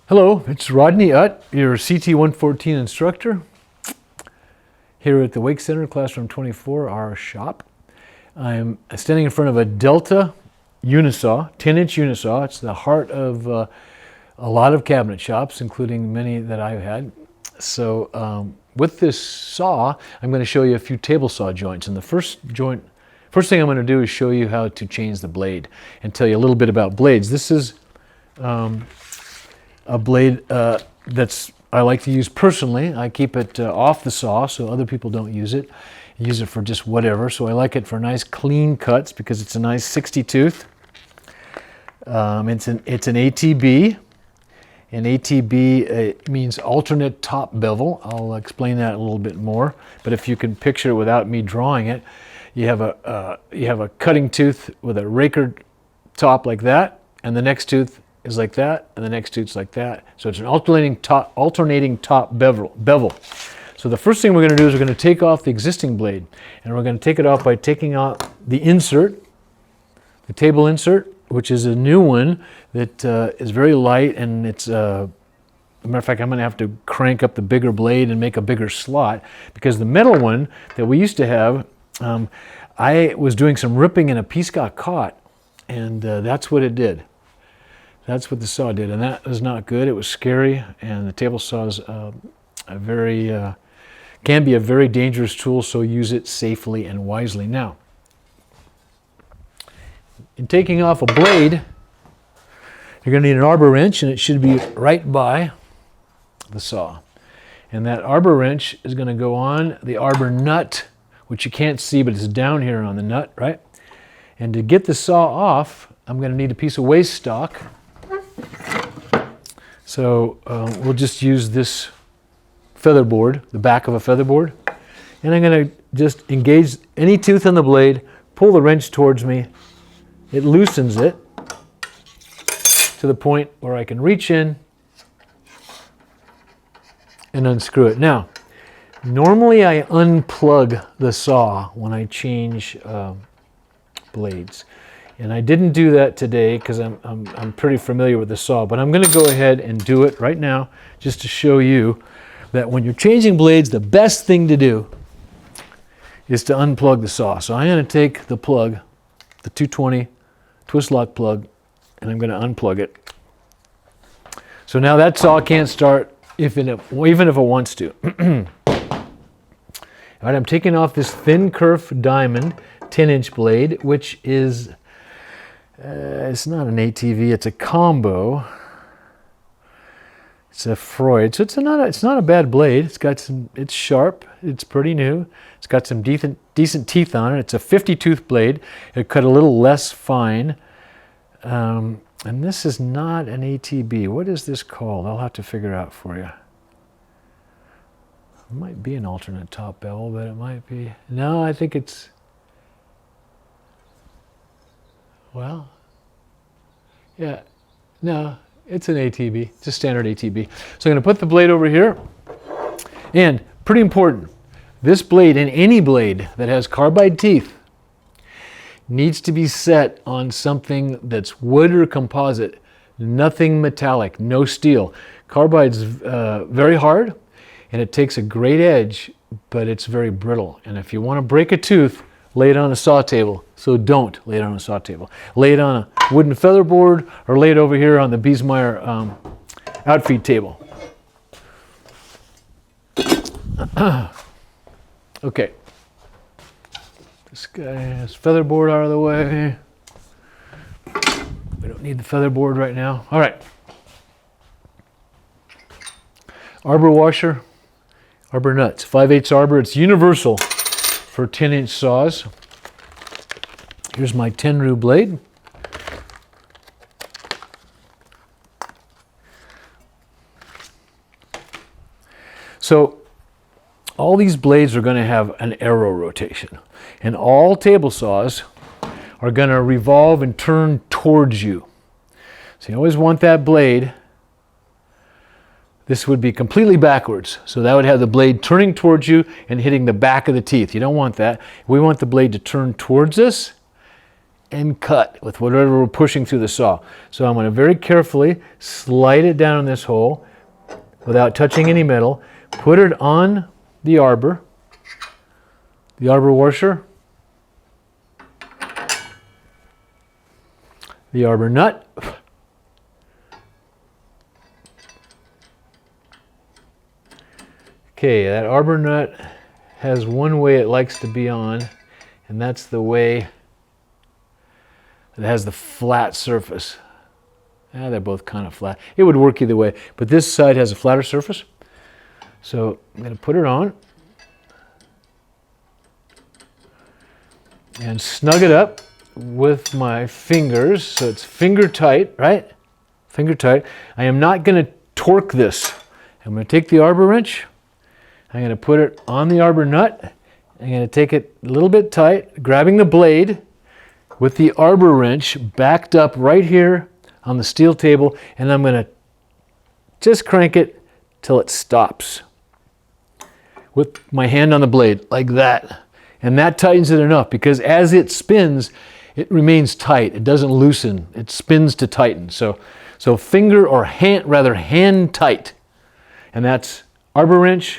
Hello, it's Rodney Utt, your CT114 instructor here at the Wake Center, Classroom 24, our shop. I'm standing in front of a Delta unisaw, 10-inch unisaw. It's the heart of a lot of cabinet shops, including many that I've had. So with this saw, I'm going to show you a few table saw joints. And the first thing I'm going to do is show you how to change the blade and tell you a little bit about blades. This is a blade I like to use personally. I keep it off the saw so other people don't use it. I use it for just whatever. So I like it for nice clean cuts because it's a nice 60 tooth. It's an ATB. And ATB means alternate top bevel. I'll explain that a little bit more. But if you can picture it without me drawing it, you have a cutting tooth with a raker top like that, and the next tooth is like that, and the next tooth's like that. So it's an alternating top bevel. So the first thing we're going to do is we're going to take off the existing blade, and we're going to take it off by taking out the insert, the table insert, which is a new one that is very light, and it's as a matter of fact, I'm going to have to crank up the bigger blade and make a bigger slot, because the metal one that we used to have, I was doing some ripping and a piece got caught, and that's what it did. That's what the saw did, and that was not good. It was scary, and the table saw is can be a very dangerous tool, so use it safely and wisely. Now, in taking off a blade, you're going to need an arbor wrench, and it should be right by the saw. And that arbor wrench is going to go on the arbor nut, which you can't see, but it's down here on the nut, right? And to get the saw off, I'm going to need a piece of waste stock. So we'll just use this feather board, the back of a feather board, and I'm going to just engage any tooth on the blade, pull the wrench towards me. It loosens it to the point where I can reach in and unscrew it. Now, normally I unplug the saw when I change blades. And I didn't do that today because I'm pretty familiar with the saw, but I'm going to go ahead and do it right now just to show you that when you're changing blades, the best thing to do is to unplug the saw. So I'm going to take the plug, the 220 twist lock plug, and I'm going to unplug it. So now that saw can't start even if it wants to. All right, I'm taking off this thin Kerf diamond 10-inch blade, which is it's not an ATV, it's a combo. It's a Freud, so it's not a bad blade. It's sharp, it's pretty new. It's got some decent teeth on it. It's a 50 tooth blade. It cut a little less fine. And this is not an ATB. What is this called? I'll have to figure out for you. It might be an alternate top bevel, but it might be. No, I think it's. Well, yeah, no, it's an ATB. It's a standard ATB. So I'm going to put the blade over here. And pretty important, this blade and any blade that has carbide teeth needs to be set on something that's wood or composite, nothing metallic, no steel. Carbide's very hard, and it takes a great edge, but it's very brittle. And if you want to break a tooth, lay it on a saw table. So don't lay it on a saw table. Lay it on a wooden feather board or lay it over here on the Biesmeyer outfeed table. Okay. This guy's feather board out of the way. We don't need the feather board right now. All right. Arbor washer, Arbor Nuts, 5/8 arbor. It's universal for 10-inch saws. Here's my Tenru blade. So all these blades are going to have an arrow rotation, and all table saws are going to revolve and turn towards you. So you always want that blade. This would be completely backwards. So that would have the blade turning towards you and hitting the back of the teeth. You don't want that. We want the blade to turn towards us and cut with whatever we're pushing through the saw. So I'm going to very carefully slide it down in this hole without touching any metal, put it on the arbor washer, the arbor nut, okay, that arbor nut has one way it likes to be on, and that's the way it has the flat surface. They're both kind of flat. It would work either way, but this side has a flatter surface. So I'm going to put it on and snug it up with my fingers so it's finger tight, right? Finger tight. I am not going to torque this. I'm going to take the arbor wrench. I'm going to put it on the arbor nut. I'm going to take it a little bit tight, grabbing the blade with the arbor wrench backed up right here on the steel table, and I'm going to just crank it till it stops with my hand on the blade like that. And that tightens it enough because as it spins, it remains tight. It doesn't loosen. It spins to tighten. So finger or hand tight. And that's arbor wrench,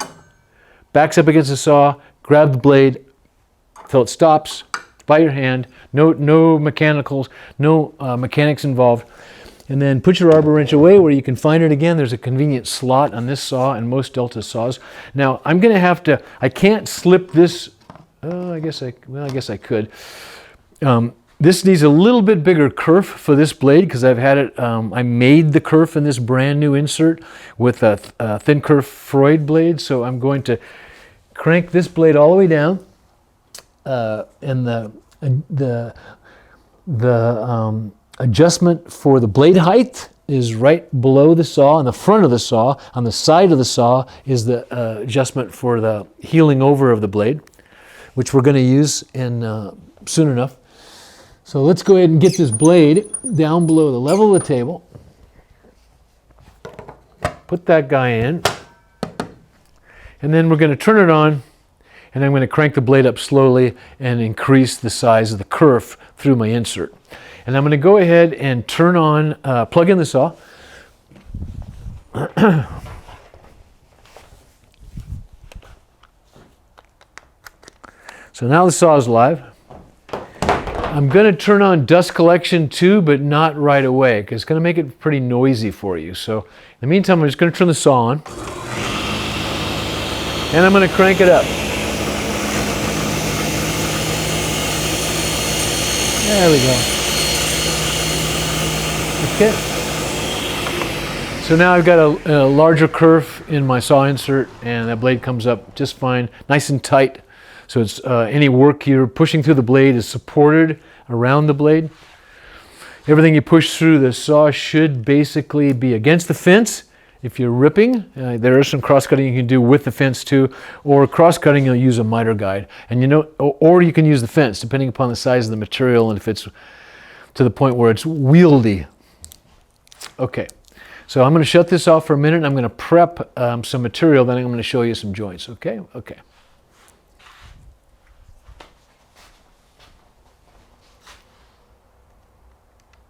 backs up against the saw, grab the blade till it stops by your hand. No mechanicals, no mechanics involved. And then put your arbor wrench away where you can find it again. There's a convenient slot on this saw and most Delta saws. Now I'm going to have to, I can't slip this, I guess I could. This needs a little bit bigger kerf for this blade because I've had it, I made the kerf in this brand new insert with a thin kerf Freud blade. So I'm going to crank this blade all the way down and the adjustment for the blade height is right below the saw, on the front of the saw. On the side of the saw is the adjustment for the healing over of the blade, which we're going to use in soon enough. So let's go ahead and get this blade down below the level of the table. Put that guy in. And then we're going to turn it on, and I'm going to crank the blade up slowly and increase the size of the kerf through my insert. And I'm going to go ahead and turn on, plug in the saw. So now the saw is live. I'm going to turn on dust collection too, but not right away, because it's going to make it pretty noisy for you. So in the meantime, I'm just going to turn the saw on. And I'm going to crank it up. There we go. Okay. So now I've got a larger kerf in my saw insert, and that blade comes up just fine, nice and tight. So it's any work you're pushing through the blade is supported around the blade. Everything you push through the saw should basically be against the fence. If you're ripping, there is some cross-cutting you can do with the fence too, or cross-cutting you'll use a miter guide, and or you can use the fence depending upon the size of the material and if it's to the point where it's wieldy. Okay, so I'm going to shut this off for a minute. And I'm going to prep some material, then I'm going to show you some joints. Okay.